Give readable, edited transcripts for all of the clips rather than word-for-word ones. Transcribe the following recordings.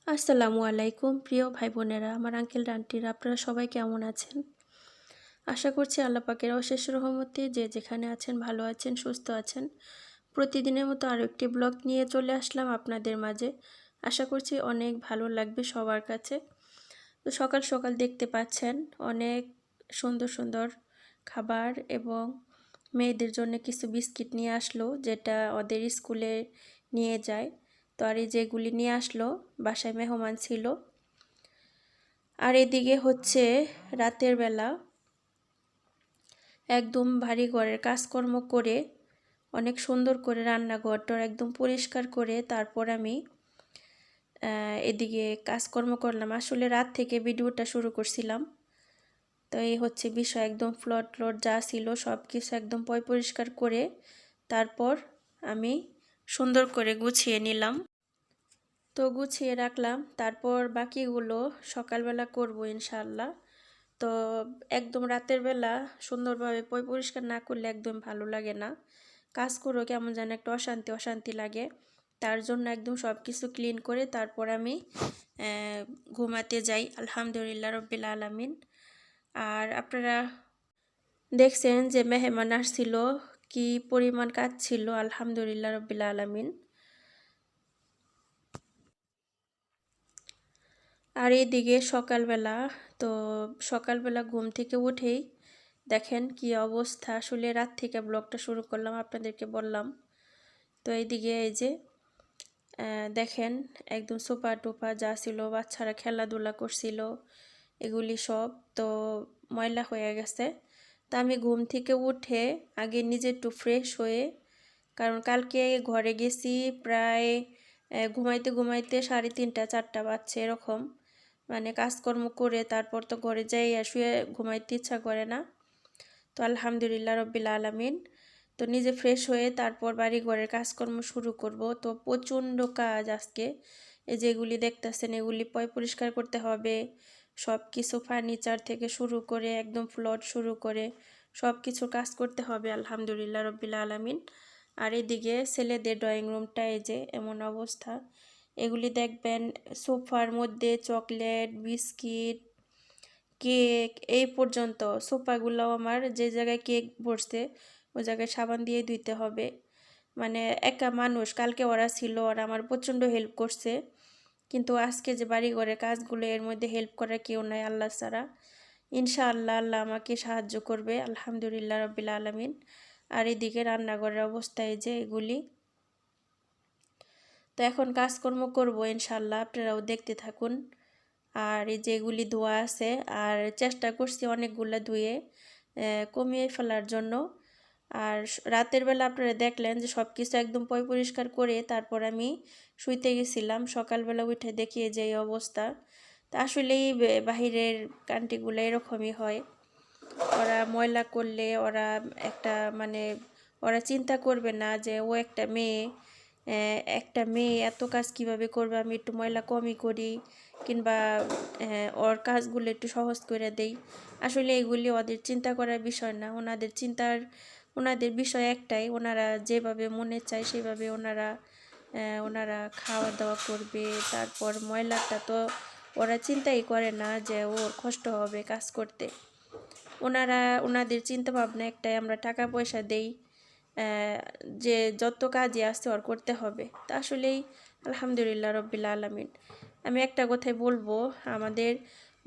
আসসালামু আলাইকুম প্রিয় ভাই বোনেরা, আমার আঙ্কেল আন্টিরা, আপনারা সবাই কেমন আছেন? আশা করছি আল্লাহ পাকের অশেষ রহমতে যে যেখানে আছেন ভালো আছেন, সুস্থ আছেন। প্রতিদিনের মতো আরও একটি ব্লগ নিয়ে চলে আসলাম আপনাদের মাঝে। আশা করছি অনেক ভালো লাগবে সবার কাছে। তো সকাল সকাল দেখতে পাচ্ছেন অনেক সুন্দর সুন্দর খাবার এবং মেয়েদের জন্য কিছু বিস্কিট নিয়ে আসলো, যেটা ওদের স্কুলে নিয়ে যায়। তো আর এই যেগুলি নিয়ে আসলো, বাসায় মেহমান ছিল। আর এদিকে হচ্ছে রাতের বেলা একদম ভারী ঘরের কাজকর্ম করে অনেক সুন্দর করে রান্নাঘরটা একদম পরিষ্কার করে তারপর আমি এদিকে কাজকর্ম করলাম। আসলে রাত থেকে ভিডিওটা শুরু করছিলাম। তো এই হচ্ছে বিষয়, একদম ফ্লট যা ছিল সব কিছু একদম পরিষ্কার করে তারপর আমি সুন্দর করে গুছিয়ে নিলাম। তো গুছিয়ে রাখলাম, তারপর বাকিগুলো সকালবেলা করব ইনশাআল্লাহ। তো একদম রাতের বেলা সুন্দরভাবে পরিষ্কার না করলে একদম ভালো লাগে না, কাজ করেও কেমন যেন একটা অশান্তি অশান্তি লাগে। তার জন্য একদম সব কিছু ক্লিন করে তারপর আমি ঘুমাতে যাই। আলহামদুলিল্লাহ রব্বিল আলামিন। আর আপনারা দেখছেন যে মেহমান আসছিল, কি পরিমাণ কাজ ছিল। আলহামদুলিল্লাহ রব্বিল আলামিন। আর এইদিকে সকালবেলা, তো সকালবেলা ঘুম থেকে উঠেই দেখেন কি অবস্থা। আসলে রাত থেকে ব্লগটা শুরু করলাম, আপনাদেরকে বললাম। তো এইদিকে এই যে দেখেন একদম সোফা টোফা যা ছিল, বাচ্চারা খেলাধুলা করছিল, এগুলি সব তো ময়লা হয়ে গেছে। তা আমি ঘুম থেকে উঠে আগে নিজে একটু ফ্রেশ হয়ে, কারণ কালকে ঘরে গেছি প্রায় ঘুমাইতে ঘুমাইতে 3:30 4টা বাজছে এরকম। মানে কাজকর্ম করে তারপর তো ঘরে যাই শুয়ে ঘুমাইতে ইচ্ছা করে না। তো আলহামদুলিল্লাহ রব্বিল আলামিন। তো নিজে ফ্রেশ হয়ে তারপর বাড়ি ঘরের কাজকর্ম শুরু করব। তো প্রচণ্ড কাজ আজকে। এই যেগুলি দেখতেছেন এগুলি পরিষ্কার করতে হবে। সব কিছু ফার্নিচার থেকে শুরু করে একদম ফ্লোর শুরু করে সব কিছু কাজ করতে হবে আলহামদুলিল্লাহ রব্বিল আলামিন। আর এদিকে ছেলেদের ড্রয়িং রুমটা এই যে এমন অবস্থা। এগুলি দেখবেন সোফার মধ্যে চকলেট, বিস্কিট, কেক এই পর্যন্ত। সোফাগুলো আমার যে জায়গায় কেক বসছে ওই জায়গায় সাবান দিয়ে ধুইতে হবে। মানে একা মানুষ, কালকে ওরা ছিল, ওরা আমার প্রচণ্ড হেল্প করছে। কিন্তু আজকে যে বাড়ি ঘরের কাজগুলো, এর মধ্যে হেল্প করার কেউ নাই আল্লাহ ছাড়া। ইনশাআল্লাহ আল্লাহ আমাকে সাহায্য করবে আলহামদুলিল্লাহ রব্বিল আলামিন। আর এদিকে রান্নাঘরের অবস্থায় যে এগুলি, তো এখন কাজকর্ম করব ইনশাআল্লাহ, আপনারাও দেখতে থাকুন। আর এই যেগুলি ধোয়া আছে, আর চেষ্টা করছি অনেকগুলো ধুয়ে কমিয়ে ফেলার জন্য। আর রাতের বেলা আপনারা দেখলেন যে সব কিছু একদম পরিষ্কার করে তারপর আমি শুইতে গেছিলাম। সকালবেলা উঠে দেখি যে এই অবস্থা। তা আসলেই বাহিরের কান্ট্রিগুলো এরকমই হয়। ওরা ময়লা করলে ওরা একটা মানে ওরা চিন্তা করবে না যে ও একটা মেয়ে এত কাজ কিভাবে করবে, আমি একটু ময়লা কমই করি কিংবা ওর কাজগুলো একটু সহজ করে দেই। আসলে এগুলি ওদের চিন্তা করার বিষয় না। ওনাদের বিষয় একটাই, ওনারা যেভাবে মনে চায় সেভাবে ওনারা খাওয়া দাওয়া করবে। তারপর ময়লাটা তো ওরা চিন্তাই করে না যে ওর কষ্ট হবে কাজ করতে। ওনাদের চিন্তা ভাবনা একটাই, আমরা টাকা পয়সা দেই, যে যত কাজই আছে ওর করতে হবে। তা আসলেই আলহামদুলিল্লাহ রব্বিল আলামিন। আমি একটা কথাই বলবো, আমাদের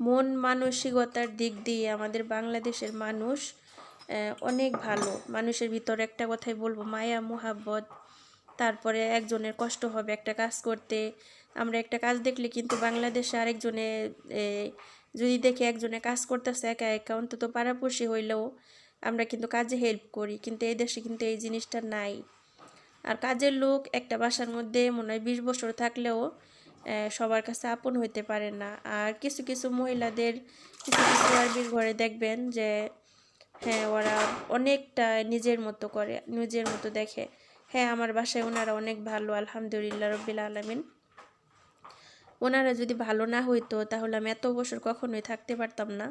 মন মানসিকতার দিক দিয়ে আমাদের বাংলাদেশের মানুষ অনেক ভালো। মানুষের ভিতর একটা কথাই বলবো, মায়া মোহাব্বত। তারপরে একজনের কষ্ট হবে একটা কাজ করতে। আমরা একটা কাজ দেখলে কিন্তু বাংলাদেশে আরেকজনে যদি দেখি একজনে কাজ করতেছে একা একা, অন্তত পাড়াপড়শি হইলেও আমরা কিন্তু কাজে হেল্প করি। কিন্তু এই দেশে কিন্তু এই জিনিসটা নাই। আর কাজের লোক একটা বাসার মধ্যে মনে হয় 20 বছর থাকলেও সবার কাছে আপন হইতে পারে না। আর কিছু কিছু মহিলাদের কিছু কিছু আরবির ঘরে দেখবেন যে হ্যাঁ ওরা অনেকটা নিজের মতো করে, নিজের মতো দেখে। হ্যাঁ আমার বাসায় ওনারা অনেক ভালো আলহামদুলিল্লাহ রব্বিল আলামিন। ওনারা যদি ভালো না হইতো তাহলে আমি এত বছর কখনোই থাকতে পারতাম না।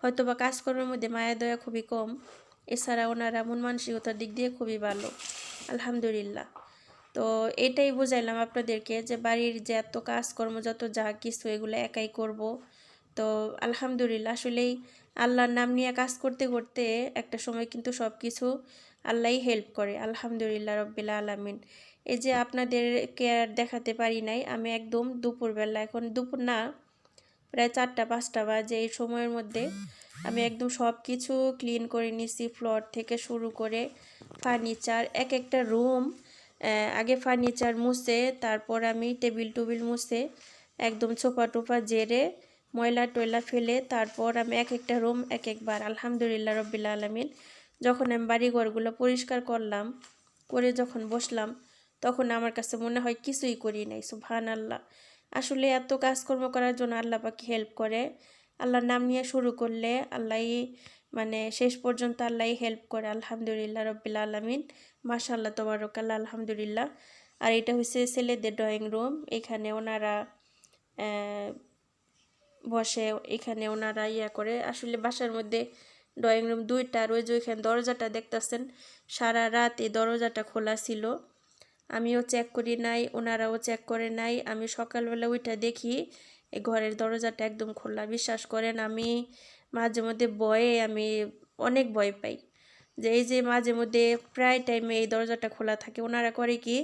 হয়তো বা কাজকর্মের মধ্যে মায়া দয়া খুবই কম, এছাড়া ওনারা মন মানসিকতার দিক দিয়ে খুবই ভালো আলহামদুলিল্লাহ। তো এটাই বুঝাইলাম আপনাদেরকে যে বাড়ির যে এত কাজকর্ম যত যা কিছু এগুলো একাই করব। তো আলহামদুলিল্লাহ আসলেই আল্লাহর নাম নিয়ে কাজ করতে করতে একটা সময় কিন্তু সব কিছু আল্লাহই হেল্প করে। আলহামদুলিল্লাহ রব্বিল আলামিন। এই যে আপনাদেরকে আর দেখাতে পারি নাই, আমি একদম দুপুরবেলা, এখন দুপুর না, প্রায় 4টা-5টা বাজে, এই সময়ের মধ্যে আমি একদম সব কিছু ক্লিন করে নিছি, ফ্লোর থেকে শুরু করে ফার্নিচার, এক একটা রুম। আগে ফার্নিচার মুছে, তারপর আমি টেবিল টুবিল মুছে একদম ছোপা টোপা জেরে ময়লা টয়লা ফেলে তারপর আমি এক একটা রুম এক একবার আলহামদুলিল্লাহ রব্বিল আলামিন। যখন আমি বাড়িঘরগুলো পরিষ্কার করলাম, করে যখন বসলাম, তখন আমার কাছে মনে হয় কিছুই করি নাই। সুবহানাল্লাহ। আসলে এত কাজকর্ম করার জন্য আল্লাহ পাক হেল্প করে। আল্লাহর নাম নিয়ে শুরু করলে আল্লাহই মানে শেষ পর্যন্ত আল্লাহই হেল্প করে। আলহামদুলিল্লাহ রব্বিল আলামিন। মাশাআল্লাহ তাবারাকাল্লাহ আলহামদুলিল্লাহ। আর এটা হচ্ছে ছেলেদের ড্রয়িং রুম। এখানে ওনারা বসে, এখানে ওনারা করে। আসলে বাসার মধ্যে ড্রয়িং রুম 2টা, আর ওই যে ওইখানে দরজাটা দেখতেছেন, সারা রাত এই দরজাটা খোলা ছিল। আমিও চেক করি নাই, ওনারাও চেক করে নাই। আমি সকালবেলা ওইটা দেখি এই ঘরের দরজাটা একদম খোলা। বিশ্বাস করেন আমি মাঝে মধ্যে ভয়ে আমি অনেক ভয় পাই, যে এই যে মাঝে মধ্যে প্রায় টাইমে এই দরজাটা খোলা থাকে। ওনারা করে কি,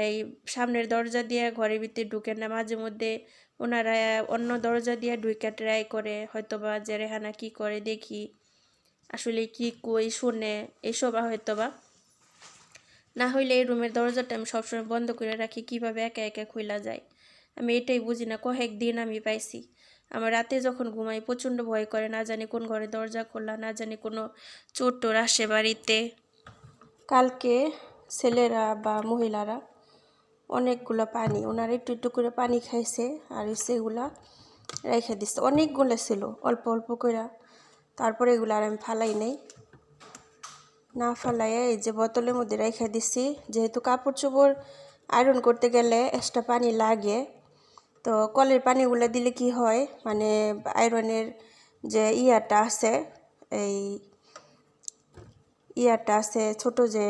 এই সামনের দরজা দিয়ে ঘরের ভিতরে ঢুকে না, মাঝে মধ্যে ওনারা অন্য দরজা দিয়ে ঢুকে ট্রাই করে, হয়তোবা যে রেহানা কি করে দেখি, আসলে কি কই শুনে এসব, হয়তোবা না হইলে এই রুমের দরজাটা আমি সবসময় বন্ধ করে রাখি, কিভাবে একা একা খোলা যায় আমি এটাই বুঝি না। কয়েকদিন আমি পাইছি আমার রাতে যখন ঘুমাই প্রচণ্ড ভয় করে, না জানি কোন ঘরে দরজা খোলা, না জানি কোনো চোর টোর আসে বাড়িতে। কালকে ছেলেরা বা মহিলারা অনেকগুলো পানি, ওনারা একটু একটু করে পানি খাইছে, আর সেগুলা রেখে দিচ্ছে। অনেকগুলো ছিল, অল্প অল্প করে। তারপরে এগুলো আর আমি ফালাই নেই, না ফালাই এই যে বোতলের মধ্যে রেখে দিছি। যেহেতু কাপড় চোপড় আয়রন করতে গেলে এক্সট্রা পানি লাগে, তো কলের পানিগুলো দিলে কি হয়, মানে আয়রনের যে আছে, এই আছে ছোট যে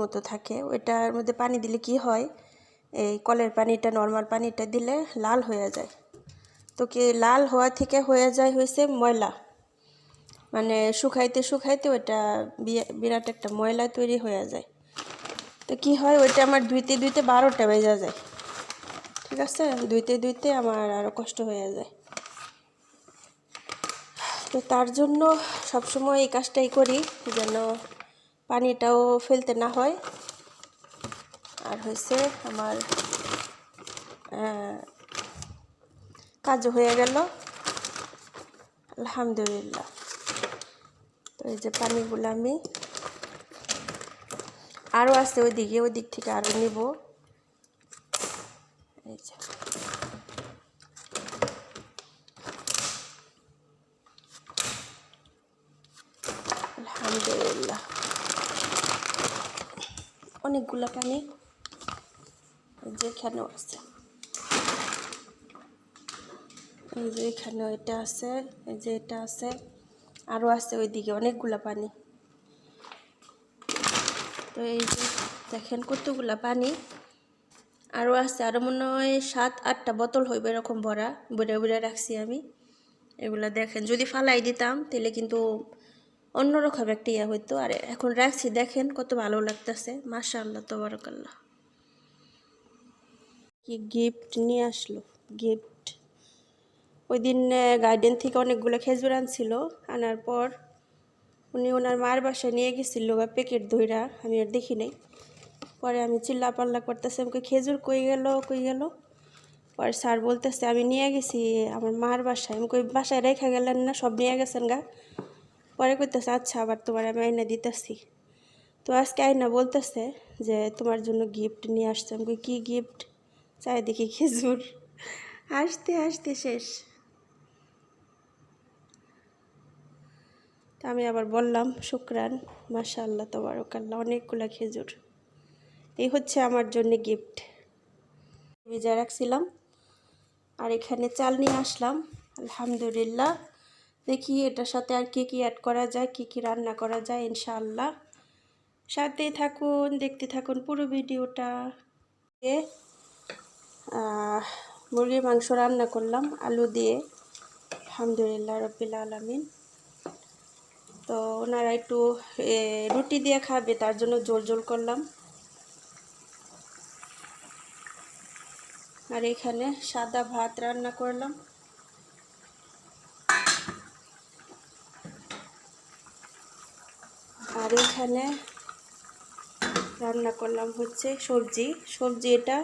মতো থাকে, ওইটার মধ্যে পানি দিলে কি হয়, এই কলের পানিটা নর্মাল পানিটা দিলে লাল হয়ে যায়। তো কি লাল হওয়া থেকে হয়ে যায় হয়েছে ময়লা, মানে শুকাইতে শুকাইতে ওইটা বিরাট একটা ময়লা তৈরি হয়ে যায়। তো কি হয়, ওইটা আমার ধুইতে ধুইতে 12টা বেজে যায়। ঠিক আছে, ধুইতে ধুইতে আমার আরও কষ্ট হয়ে যায়। তো তার জন্য সবসময় এই কাজটাই করি, যেন পানিটাও ফেলতে না হয়। আর হয়েছে আমার কাজও হয়ে গেল আলহামদুলিল্লাহ। তো এই যে পানিগুলো আমি আরও আছে ওইদিকে, ওই দিক থেকে আরও নিব। এই যে আলহামদুলিল্লাহ অনেকগুলো পানি যেখানেও আছে, এই যে এখানেও এটা আছে, এই যে এটা আছে, আরও আছে ওইদিকে অনেকগুলো পানি। তো এই যে দেখেন কতগুলো পানি আরও আছে, আরও মনে হয় 7-8টা বোতল হইবে এরকম ভরা, ভরে ভরে রাখছি আমি। এগুলা দেখেন, যদি ফালাই দিতাম তাহলে কিন্তু অন্যরকম একটা হইতো। আর এখন রাখছি, দেখেন কত ভালো লাগতেছে। মাশাআল্লাহ তাবারাকাল্লাহ। কি গিফট নিয়ে আসলো, গিফট ওই দিন গার্ডেন থেকে অনেকগুলো খেজুর আনছিল, আনার পর উনি ওনার মার বাসায় নিয়ে গেছিল বা প্যাকেট ধইরা, আমি আর দেখি নাই। পরে আমি চিল্লা পাল্লা করতেছি, আমাকে খেজুর কই গেল কই গেল। পরে স্যার বলতেছে আমি নিয়ে গেছি আমার মার বাসায়। আমি কই বাসায় রেখে গেলেন না, সব নিয়ে গেছেন গা। পরে কইতেছে আচ্ছা আবার তোমার আমি আইনা দিতেছি। তো আজকে আইনা বলতেছে যে তোমার জন্য গিফট নিয়ে আসছে। আমি কই কী গিফট, চাই দেখি খেজুর। হাসতে হাসতে শেষ। তা আমি আবার বললাম শুকরান, মাশাআল্লাহ তাবারাকাল্লাহ, অনেকগুলা খেজুর। এই হচ্ছে আমার জন্য গিফট। ভিজা রাখছিলাম, আর এখানে চাল নিয়ে আসলাম আলহামদুলিল্লাহ। দেখি এটার সাথে আর কি কি অ্যাড করা যায়, কি কি রান্না করা যায় ইনশাআল্লাহ। সাথেই থাকুন, দেখতে থাকুন পুরো ভিডিওটা। মুরগির মাংস রান্না করলাম আলু দিয়ে, আলহামদুলিল্লাহ রব্বিল আলামিন। তো ওনারা একটু রুটি দিয়ে খাবে, তার জন্য ঝোল ঝোল করলাম। আর এখানে সাদা ভাত রান্না করলাম। আর এখানে রান্না করলাম হচ্ছে সবজি এটা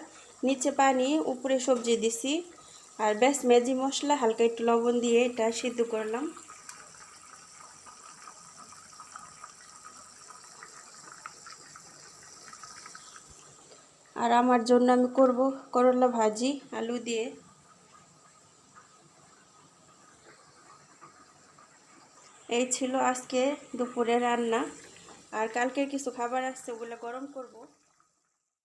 নিচে পানি, উপরে সবজি দিছি। আর ব্যাস ম্যাজি মশলা হালকা একটু লবণ দিয়ে এটা সিদ্ধ করলাম। আর আমার জন্য আমি করব করলা ভাজি আলু দিয়ে। এই ছিল আজকে দুপুরে রান্না। আর কালকের কিছু খাবার আছে, ওগুলো গরম করব।